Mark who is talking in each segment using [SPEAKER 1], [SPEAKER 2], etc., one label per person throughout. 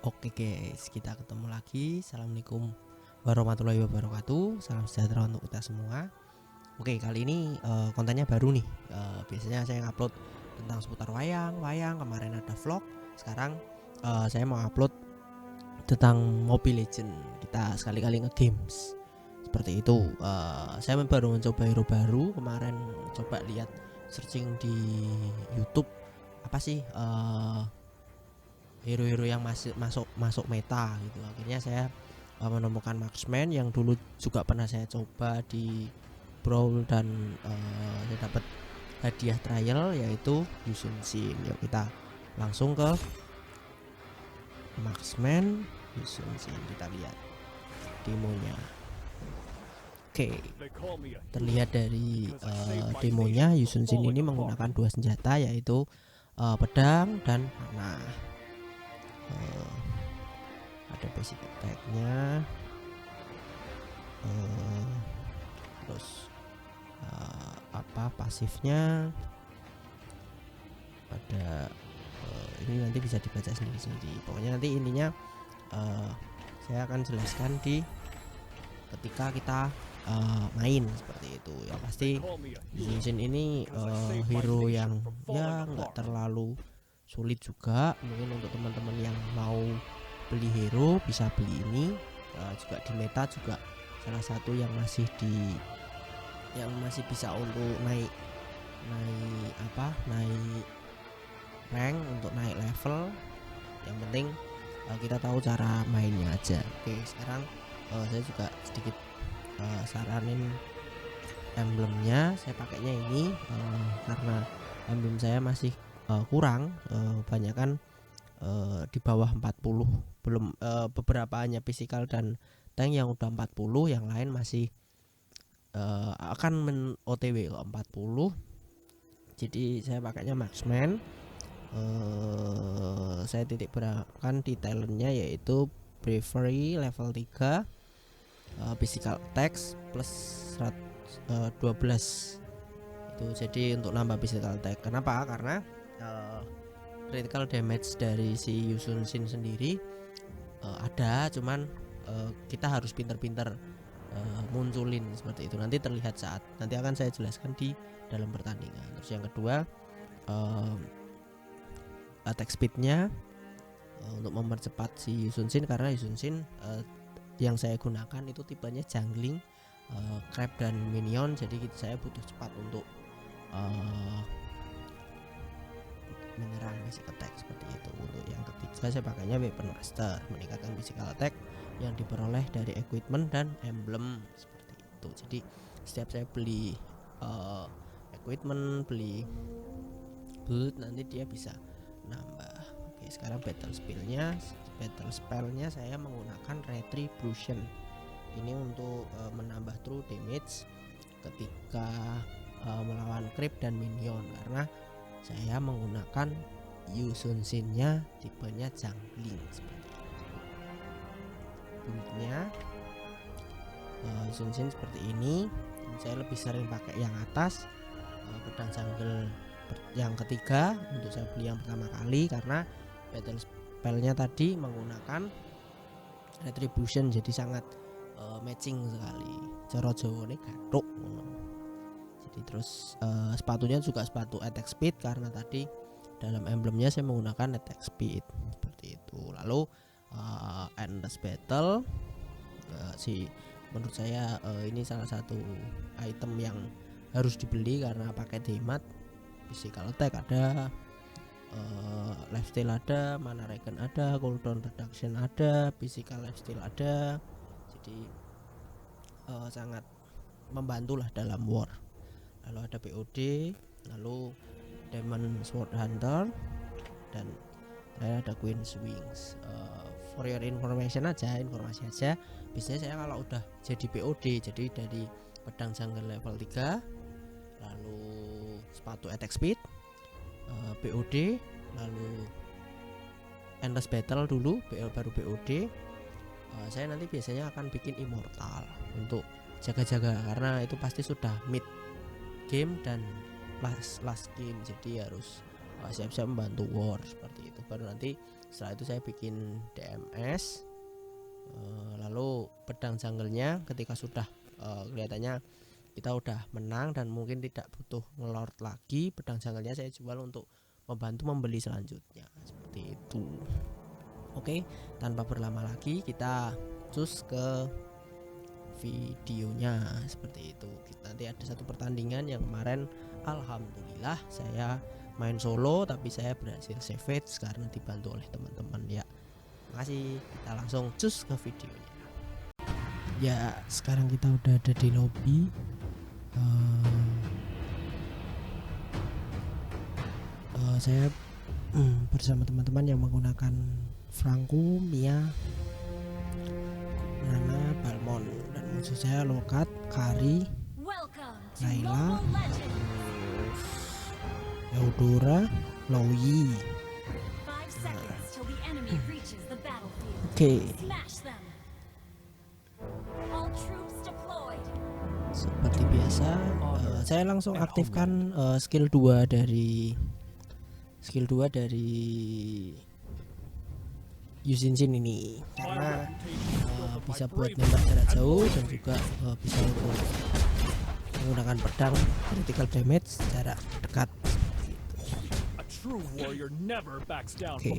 [SPEAKER 1] Oke guys, kita ketemu lagi. Assalamualaikum warahmatullahi wabarakatuh. Salam sejahtera untuk kita semua. Oke, kali ini kontennya baru nih. Biasanya saya ngupload tentang seputar wayang. Kemarin ada vlog. Sekarang saya mau upload tentang Mobile Legend. Kita sekali-kali nge-games. Seperti itu. Saya baru mencoba hero baru. Kemarin coba lihat searching di YouTube apa sih hero-hero yang masuk meta gitu. Akhirnya saya menemukan marksman yang dulu juga pernah saya coba di brawl dan saya dapat hadiah trial yaitu Yusun Shin. Yuk kita langsung ke marksman Yusun Shin, kita lihat demonya. Oke, terlihat dari demonya Yusun Shin ini menggunakan dua senjata yaitu pedang dan panah. Ada basic attack-nya, terus apa pasifnya ada, ini nanti bisa dibaca sendiri. Pokoknya nanti intinya saya akan jelaskan di ketika kita main seperti itu. Ya pasti Yusun ini hero yang ya nggak terlalu sulit juga. Mungkin untuk teman-teman yang mau beli hero bisa beli ini. Juga di meta juga salah satu yang masih bisa untuk naik rank, untuk naik level. Yang penting kita tahu cara mainnya aja. Oke, sekarang saya juga sedikit saranin emblemnya. Saya pakainya ini karena emblem saya masih kurang, banyak kan di bawah 40, belum beberapa hanya physical dan tank yang udah 40, yang lain masih akan OTW ke 40. Jadi saya pakainya marksman. Saya titik beratkan di talentnya yaitu bravery level 3, physical attacks plus 12 itu. Jadi untuk nambah physical attack. Kenapa? Karena critical damage dari si Yusun Shin sendiri ada, cuman kita harus pinter-pinter munculin seperti itu. Nanti terlihat saat nanti akan saya jelaskan di dalam pertandingan. Terus yang kedua, attack speednya untuk mempercepat si Yusun Shin, karena Yusun Shin yang saya gunakan itu tipenya jungling, crab dan minion. Jadi saya butuh cepat untuk menyerang basic attack seperti itu. Untuk yang ketiga saya pakainya weapon master, meningkatkan physical attack yang diperoleh dari equipment dan emblem seperti itu. Jadi setiap saya beli equipment, beli boot, nanti dia bisa nambah. Oke, sekarang battle spellnya saya menggunakan retribution. Ini untuk menambah true damage ketika melawan creep dan minion, karena saya menggunakan Yusun Shin-nya tipenya jungling seperti itu. Build-nya Yusun Shin seperti ini. Saya lebih sering pakai yang atas, pedang jungle yang ketiga untuk saya beli yang pertama kali, karena battle spell-nya tadi menggunakan retribution, jadi sangat matching sekali. Cara Jawane gathuk. Jadi terus sepatunya juga sepatu attack speed, karena tadi dalam emblemnya saya menggunakan attack speed seperti itu. Lalu endless battle, menurut saya ini salah satu item yang harus dibeli karena pakai hemat. Physical attack ada, lifesteal ada, mana regen ada, cooldown reduction ada, physical lifesteal ada. Jadi sangat membantulah dalam war. Lalu ada POD, lalu Demon Sword Hunter, dan ada Queen's Wings. For your informasi aja, biasanya saya kalau udah jadi POD, jadi dari pedang jungle level 3, lalu sepatu attack speed, POD, lalu endless battle dulu, baru POD. Saya nanti biasanya akan bikin immortal untuk jaga-jaga, karena itu pasti sudah mid game dan last game, jadi harus siap-siap membantu war seperti itu. Baru nanti Setelah itu saya bikin DMS. Lalu pedang jungle-nya ketika sudah kelihatannya kita udah menang dan mungkin tidak butuh ngelord lagi, pedang jungle-nya saya jual untuk membantu membeli selanjutnya, seperti itu. Oke, tanpa berlama lagi kita cus ke videonya seperti itu. Nanti ada satu pertandingan yang kemarin alhamdulillah saya main solo tapi saya berhasil save karena dibantu oleh teman-teman ya. Makasih, kita langsung cus ke videonya. Ya, sekarang kita udah ada di lobby. Saya bersama teman-teman yang menggunakan Franco, Mia, Nana, Balmon, dan musuh saya Lokat, Kari, Layla, Eudora, Loyi. Oke. Seperti biasa, saya langsung aktifkan skill 2 dari Yusinjin ini karena bisa buat nembak jarak jauh dan juga bisa untuk menggunakan pedang critical damage jarak dekat. Oke.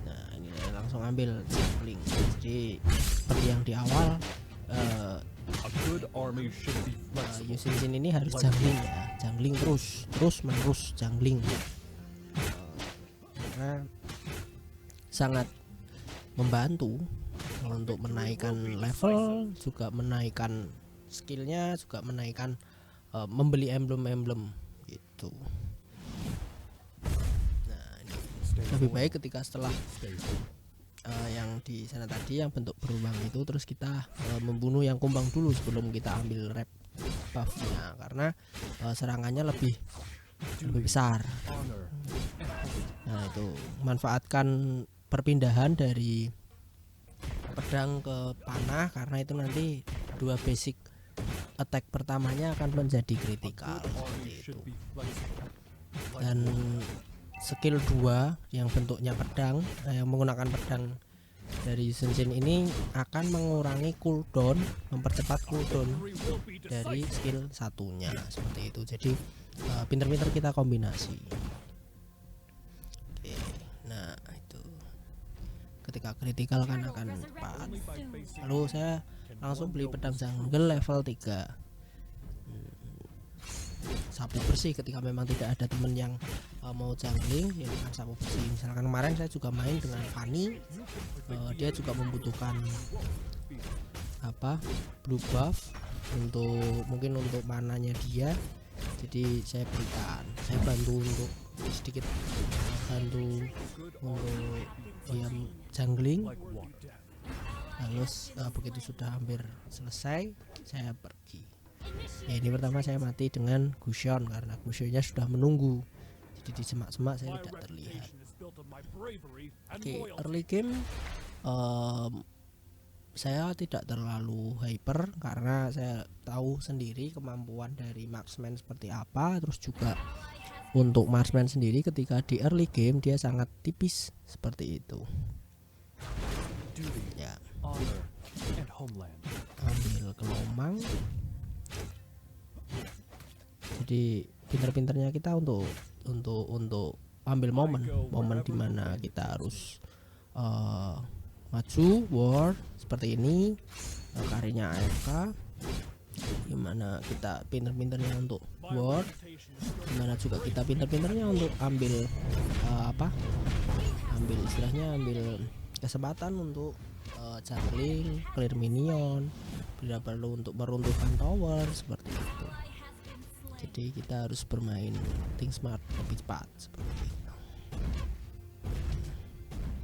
[SPEAKER 1] Nah, ini langsung ambil jungling. Jadi seperti yang di awal Yusinjin ini harus jungling ya, jungling terus menerus jungling karena sangat membantu untuk menaikkan level, juga menaikkan skillnya, juga menaikkan membeli emblem gitu. Nah, ini lebih baik ketika setelah yang di sana tadi yang bentuk berulang itu terus kita membunuh yang kumbang dulu sebelum kita ambil rep buffnya karena serangannya lebih besar. Nah, itu manfaatkan perpindahan dari pedang ke panah karena itu nanti dua basic attack pertamanya akan menjadi kritikal itu. Dan skill 2 yang bentuknya pedang yang menggunakan pedang dari Yusinjin ini akan mengurangi cooldown, mempercepat cooldown dari skill satunya seperti itu. Jadi pinter-pinter kita kombinasi. Oke, nah itu ketika kritikal kan akan cepat. Lalu saya langsung beli pedang jungle level 3. Sapu bersih ketika memang tidak ada temen yang mau jungling ya kan sapu bersih. Misalkan kemarin saya juga main dengan Fanny, dia juga membutuhkan blue buff mungkin untuk mananya dia, jadi saya berikan, saya bantu untuk sedikit bantu untuk dia jungling. Lalu begitu sudah hampir selesai saya pergi. Ya, ini pertama saya mati dengan Gusion karena Gusionnya sudah menunggu, jadi di semak-semak saya tidak terlihat. Oke, early game saya tidak terlalu hyper karena saya tahu sendiri kemampuan dari marksman seperti apa. Terus juga untuk marksman sendiri ketika di early game dia sangat tipis seperti itu ya. Ambil kelomang. Jadi pinter-pinternya kita untuk ambil momen dimana kita harus maju war seperti ini, karinya AFK, gimana kita pinter-pinternya untuk war, gimana juga kita pinter-pinternya untuk ambil ambil kesempatan untuk jungling, clear minion, tidak perlu untuk meruntuhkan tower seperti itu. Jadi kita harus bermain think smart, lebih cepat seperti itu.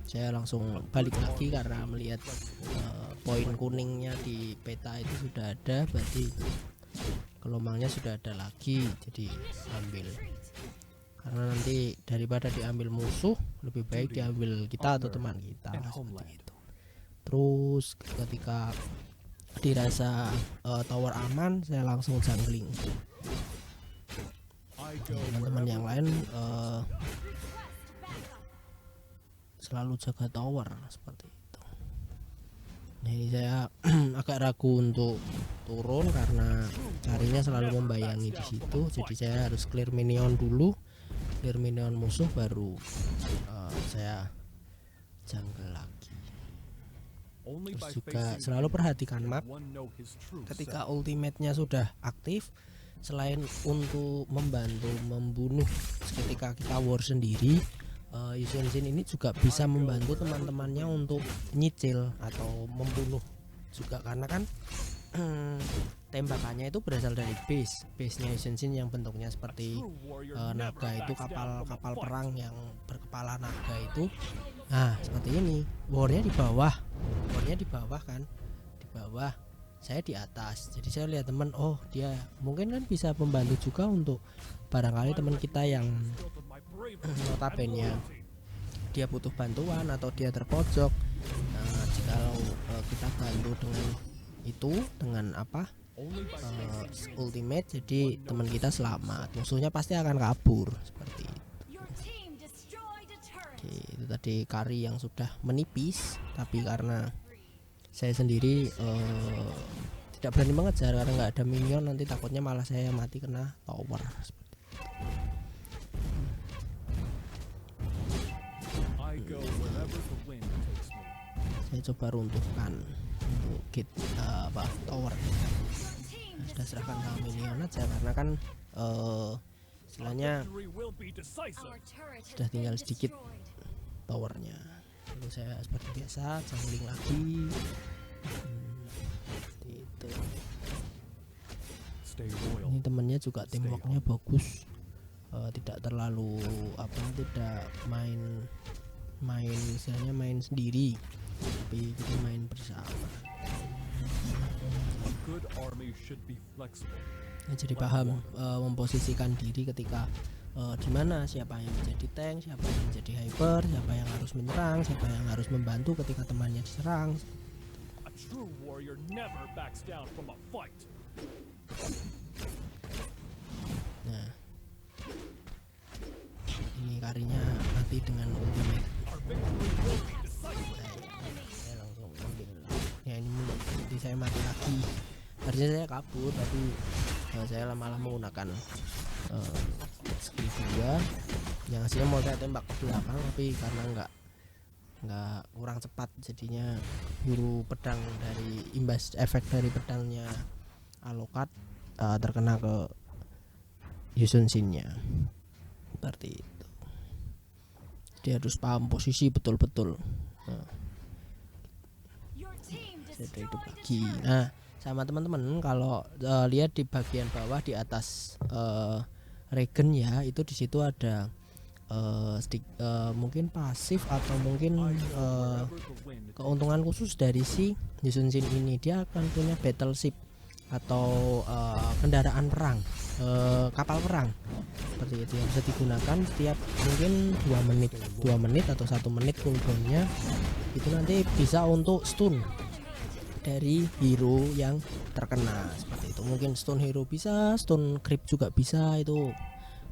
[SPEAKER 1] Saya langsung balik lagi karena melihat poin kuningnya di peta itu sudah ada, berarti gelombangnya sudah ada lagi, jadi ambil. Karena nanti daripada diambil musuh lebih baik diambil kita atau teman kita seperti itu. Terus ketika dirasa tower aman saya langsung jungling. Teman-teman yang lain selalu jaga tower seperti itu. Nah, ini saya agak ragu untuk turun karena carinya selalu membayangi di situ, jadi saya harus clear minion dulu, clear minion musuh baru saya jungle lagi. Terus juga selalu perhatikan map ketika ultimate-nya sudah aktif. Selain untuk membantu membunuh ketika kita war sendiri, Yusen ini juga bisa membantu teman-temannya untuk nyicil atau membunuh juga, karena kan tembakannya itu berasal dari base-nya Yusen yang bentuknya seperti naga, itu kapal perang yang berkepala naga itu. Nah, seperti ini. Warnya di bawah kan, di bawah, saya di atas. Jadi saya lihat teman, oh dia mungkin kan bisa membantu juga untuk barangkali teman kita yang notabene dia butuh bantuan atau dia terpojok. Nah, jikalau kita bantu dengan itu, dengan ultimate, jadi teman kita selamat, musuhnya pasti akan kabur seperti itu. Oke, itu tadi kari yang sudah menipis, tapi karena saya sendiri tidak berani mengejar karena nggak ada minion, nanti takutnya malah saya mati kena tower seperti itu. Saya coba runtuhkan untuk gate tower. Nah, sudah serahkan ke minion aja karena kan istilahnya sudah tinggal sedikit towernya. Lalu saya seperti biasa jungling lagi. Itu. Ini temennya juga teamworknya bagus, tidak terlalu tidak main istilahnya main sendiri, tapi kita main bersama. Nah, jadi paham memposisikan diri ketika di mana siapa yang menjadi tank, siapa yang menjadi hyper, siapa yang harus menyerang, siapa yang harus membantu ketika temannya diserang. Nah, ini karinya mati dengan ultimate. Saya langsung ambil. Ya ini jadi saya mati lagi. Harusnya saya kabur, tapi saya malah menggunakan skill 2 yang hasilnya mau saya tembak ke belakang, tapi karena nggak kurang cepat, jadinya biru pedang dari imbas efek dari pedangnya Alucard terkena ke Yusen nya seperti itu. Dia harus paham posisi betul-betul. Saya hidup lagi. Nah, sama teman-teman kalau lihat di bagian bawah di atas regen ya, itu di situ ada mungkin pasif atau mungkin keuntungan khusus dari si Yusen ini. Dia akan punya battleship atau kendaraan perang, kapal perang seperti itu yang bisa digunakan setiap mungkin 2 menit atau 1 menit cooldownnya. Itu nanti bisa untuk stun dari hero yang terkena seperti itu. Mungkin stun hero bisa, stun creep juga bisa, itu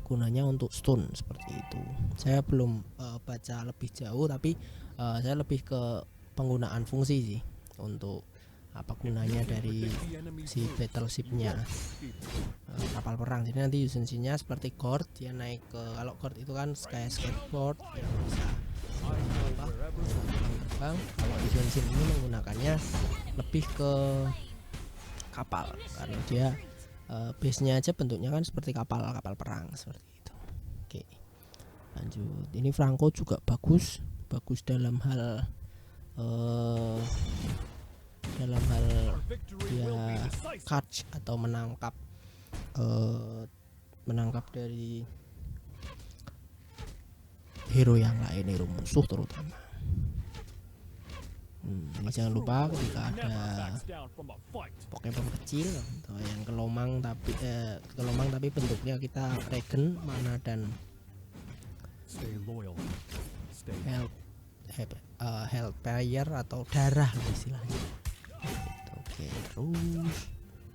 [SPEAKER 1] gunanya untuk stun seperti itu. Saya belum baca lebih jauh, tapi saya lebih ke penggunaan fungsi sih untuk apa gunanya dari si battleshipnya, kapal perang. Jadi nanti Yusen-nya seperti Gord, dia naik ke, kalau Gord itu kan kayak skateboard yang bisa terbang. Kalau Yusen ini menggunakannya lebih ke kapal karena dia base-nya aja bentuknya kan seperti kapal perang seperti itu. Oke, lanjut. Ini Franco juga bagus dalam hal dia catch atau menangkap dari hero yang lain, hero musuh terutama. Ini jangan lupa ketika ada Pokemon kecil atau yang kelomang tapi bentuknya kita regen, mana dan health player atau darah lah istilahnya. Oke, terus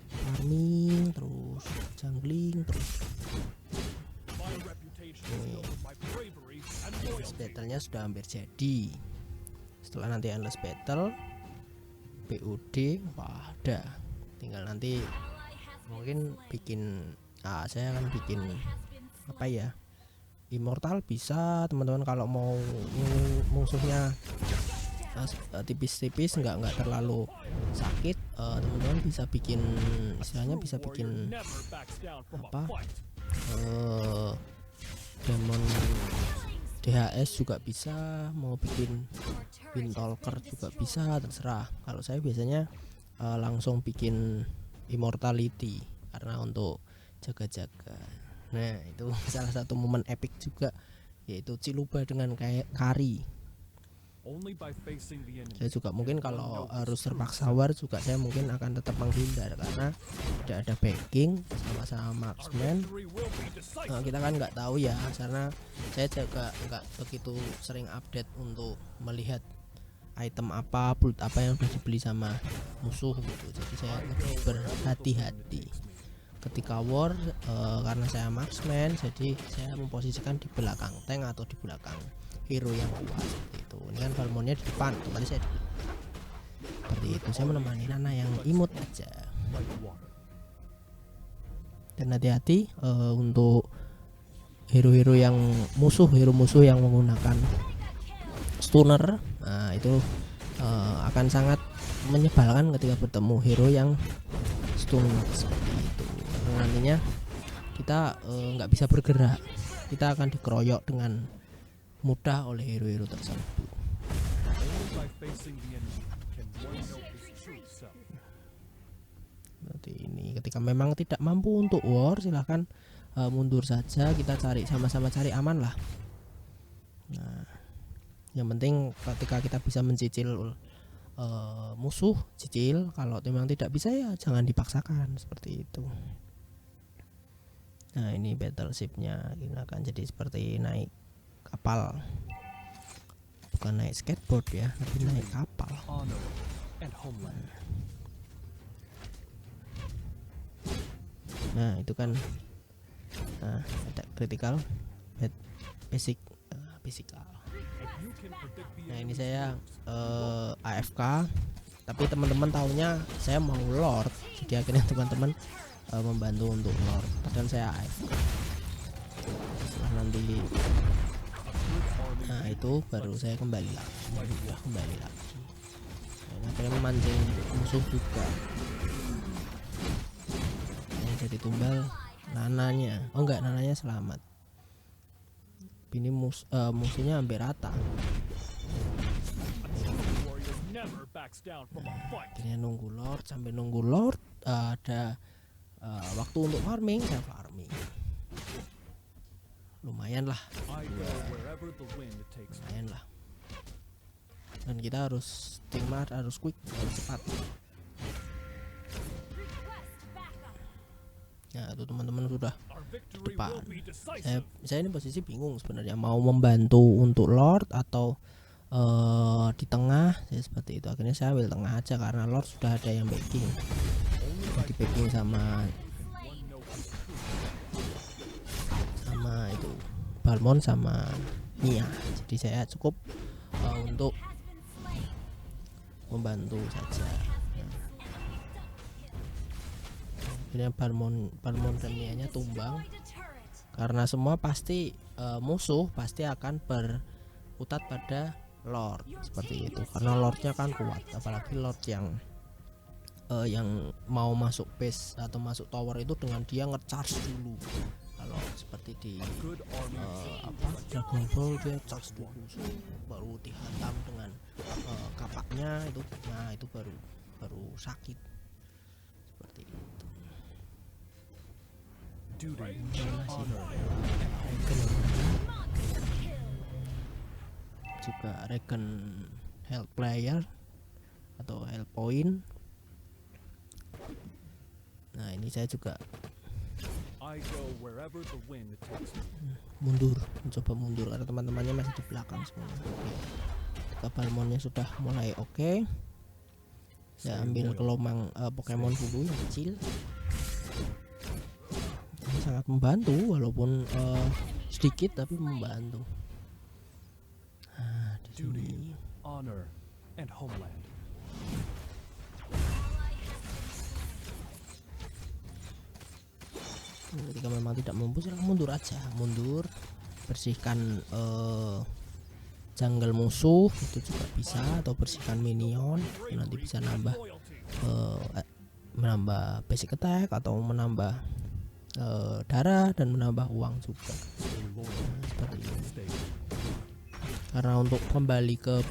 [SPEAKER 1] farming, terus jungling, terus Endless battle-nya sudah hampir jadi. Setelah nanti endless battle BOD, wah ada, tinggal nanti mungkin bikin saya akan bikin apa ya, immortal bisa teman-teman. Kalau mau musuhnya tipis-tipis, nggak terlalu sakit, teman-teman bisa bikin, istilahnya bisa bikin apa, demon DHS juga bisa, mau bikin Windtalker juga bisa, terserah. Kalau saya biasanya langsung bikin immortality karena untuk jaga-jaga. Nah itu salah satu momen epic juga, yaitu Ciluba dengan kayak Kari. Saya juga mungkin kalau harus terpaksa war juga saya mungkin akan tetap menghindar karena tidak ada backing, sama-sama marksman. Kita kan nggak tahu ya, karena saya juga nggak begitu sering update untuk melihat item apa, build apa yang sudah dibeli sama musuh gitu. Jadi saya lebih berhati-hati ketika war, karena saya marksman, jadi saya memposisikan di belakang tank atau di belakang hero yang kuat seperti itu. Ini kan Balmonnya di depan, tadi saya seperti itu. Saya menemani Nana yang imut aja. Dan hati-hati untuk hero-hero yang hero musuh yang menggunakan stunner. Nah itu akan sangat menyebalkan ketika bertemu hero yang stunner seperti itu. Nantinya kita nggak bisa bergerak, kita akan dikeroyok dengan mudah oleh hero-hero tersebut. Nanti ini ketika memang tidak mampu untuk war, silahkan mundur saja, kita cari sama-sama cari aman lah. Nah yang penting ketika kita bisa mencicil musuh, cicil. Kalau memang tidak bisa ya jangan dipaksakan seperti itu. Nah ini battleshipnya ini akan jadi seperti naik kapal, bukan naik skateboard ya, tapi naik kapal. Nah itu kan ada critical, physical. Nah ini saya AFK, tapi teman-teman taunya saya mau lord, jadi akhirnya teman-teman membantu untuk lord, padahal saya AFK. Setelah nanti itu baru saya kembali lagi. Nah, akhirnya memancing musuh juga. Yang jadi tumbal Nananya. Oh enggak, Nananya selamat. Ini musuhnya hampir rata. Akhirnya nunggu lord, sampai nunggu lord ada waktu untuk farming, saya farming. Lumayan lah, dan kita harus timar, harus quick, harus cepat. Nah itu teman-teman sudah di depan. Saya ini posisi bingung sebenarnya, mau membantu untuk lord atau di tengah, saya seperti itu. Akhirnya saya ambil tengah aja karena lord sudah ada yang backing, di backing sama itu Balmon sama Mia. Jadi saya cukup untuk membantu saja. Akhirnya Balmon dan Mia-nya tumbang karena semua pasti musuh pasti akan berkutat pada lord seperti itu, karena lordnya kan kuat, apalagi lord yang mau masuk base atau masuk tower itu dengan dia ngecharge dulu. Kalau seperti di Dragon Ball dia charge dulu, baru dihantam dengan kapaknya itu. Nah itu baru sakit seperti itu. Juga Regen health player atau health point. Nah ini saya juga mencoba mundur karena teman-temannya masih di belakang semua. Ketika Balmonnya sudah mulai oke, saya ambil kelomang Pokemon dulu yang kecil. Ini sangat membantu walaupun sedikit tapi membantu. Nah, di sini
[SPEAKER 2] Duty, honor, and homeland.
[SPEAKER 1] ketika memang tidak mampu silahkan mundur aja, mundur, bersihkan jungle musuh itu juga bisa, atau bersihkan minion nanti bisa nambah menambah basic attack atau menambah darah dan menambah uang juga. Seperti ini. Karena untuk kembali ke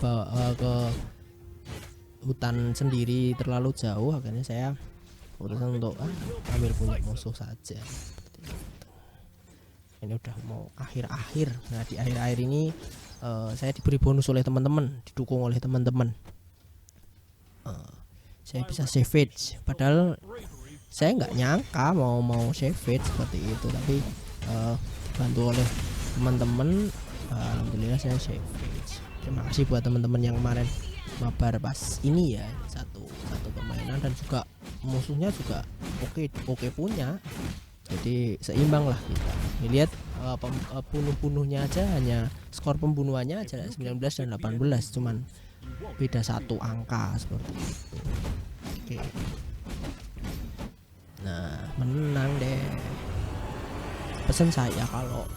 [SPEAKER 1] hutan sendiri terlalu jauh, akhirnya saya putuskan untuk ambil punya musuh saja. Seperti itu. Ini udah mau akhir-akhir. Nah di akhir-akhir ini saya diberi bonus oleh teman-teman, didukung oleh teman-teman. Saya bisa savage, padahal saya nggak nyangka mau savage seperti itu, tapi bantu oleh teman-teman, alhamdulillah saya savage. Terima kasih buat teman-teman yang kemarin mabar pas ini ya, satu permainan, dan juga musuhnya juga oke punya, jadi seimbang lah kita. Dilihat bunuh-bunuhnya aja, hanya skor pembunuhannya aja 19 dan 18, cuman beda satu angka seperti itu. Oke. Nah menang deh. Pesan saya kalau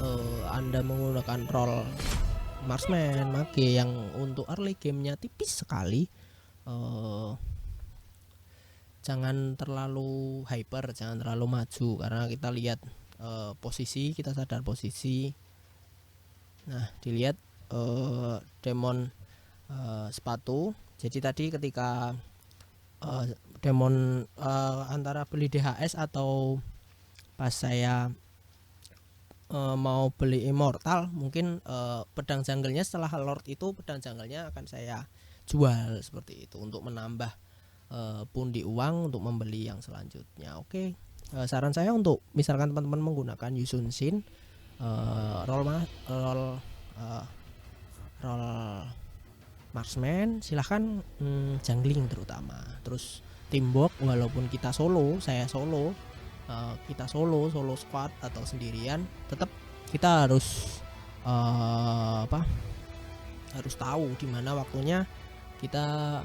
[SPEAKER 1] Anda menggunakan role marksman mage yang untuk early gamenya tipis sekali, jangan terlalu hyper, jangan terlalu maju, karena kita lihat posisi, kita sadar posisi. Nah dilihat demon sepatu. Jadi tadi ketika demon antara beli DHS atau pas saya mau beli immortal, mungkin pedang jungle-nya setelah lord itu pedang jungle-nya akan saya jual seperti itu untuk menambah pundi uang untuk membeli yang selanjutnya. Oke. Saran saya untuk misalkan teman-teman menggunakan Yusun Shin, roll marksman, silahkan jungling terutama. Terus teamwork, walaupun kita solo, saya solo, kita solo squad atau sendirian, tetap kita harus harus tahu di mana waktunya kita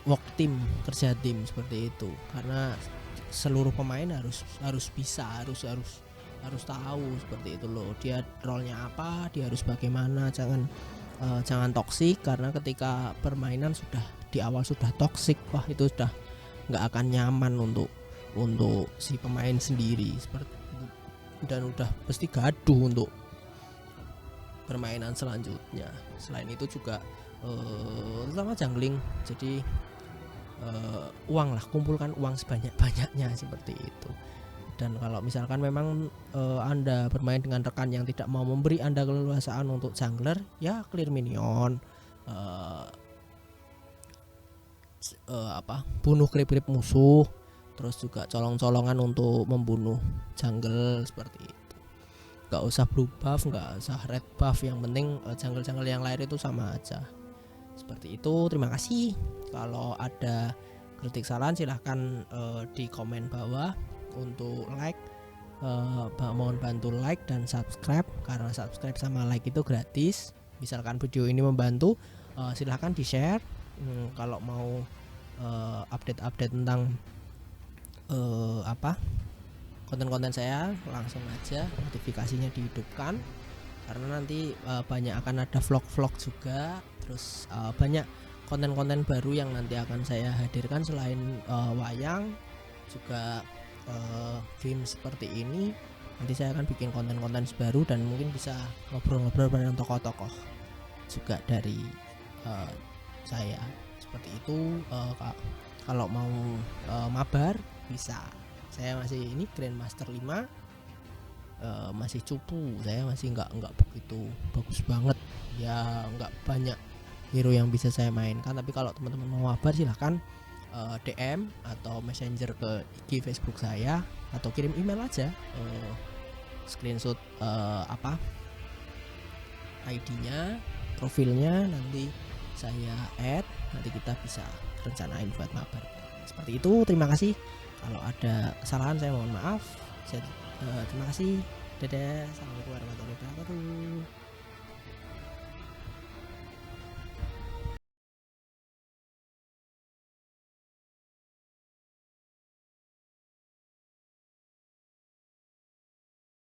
[SPEAKER 1] work team, kerja tim seperti itu. Karena seluruh pemain harus bisa, harus tahu seperti itu loh. Dia role-nya apa, dia harus bagaimana. Jangan toksik, karena ketika permainan sudah di awal sudah toksik, wah itu sudah nggak akan nyaman untuk si pemain sendiri seperti itu, dan udah pasti gaduh untuk permainan selanjutnya. Selain itu juga terutama jungling, jadi uang lah, kumpulkan uang sebanyak-banyaknya seperti itu. Dan kalau misalkan memang Anda bermain dengan rekan yang tidak mau memberi Anda keleluasaan untuk jungler, ya clear minion, bunuh creep musuh, terus juga colong-colongan untuk membunuh jungle seperti itu. Gak usah blue buff, gak usah red buff, yang penting jungle-jungle yang lain itu sama aja. Seperti itu. Terima kasih. Kalau ada kritik saran silahkan di komen bawah. Untuk like, mohon bantu like dan subscribe, karena subscribe sama like itu gratis. Misalkan video ini membantu, silahkan di share. Kalau mau update tentang konten-konten saya, langsung aja notifikasinya dihidupkan, karena nanti banyak akan ada vlog-vlog juga. Terus banyak konten-konten baru yang nanti akan saya hadirkan selain wayang, juga game seperti ini. Nanti saya akan bikin konten-konten baru dan mungkin bisa ngobrol-ngobrol dengan tokoh-tokoh juga dari saya seperti itu. Kalau mau mabar bisa. Saya masih ini Grandmaster 5, masih cupu, saya masih nggak begitu bagus banget ya, nggak banyak hero yang bisa saya mainkan. Tapi kalau teman-teman mau mabar silahkan DM atau messenger ke IG Facebook saya, atau kirim email aja, screenshot ID-nya, profilnya, nanti saya add, nanti kita bisa rencanain buat mabar seperti itu. Terima kasih. Kalau ada kesalahan saya mohon maaf. Terima kasih. Dadah, assalamualaikum warahmatullahi wabarakatuh.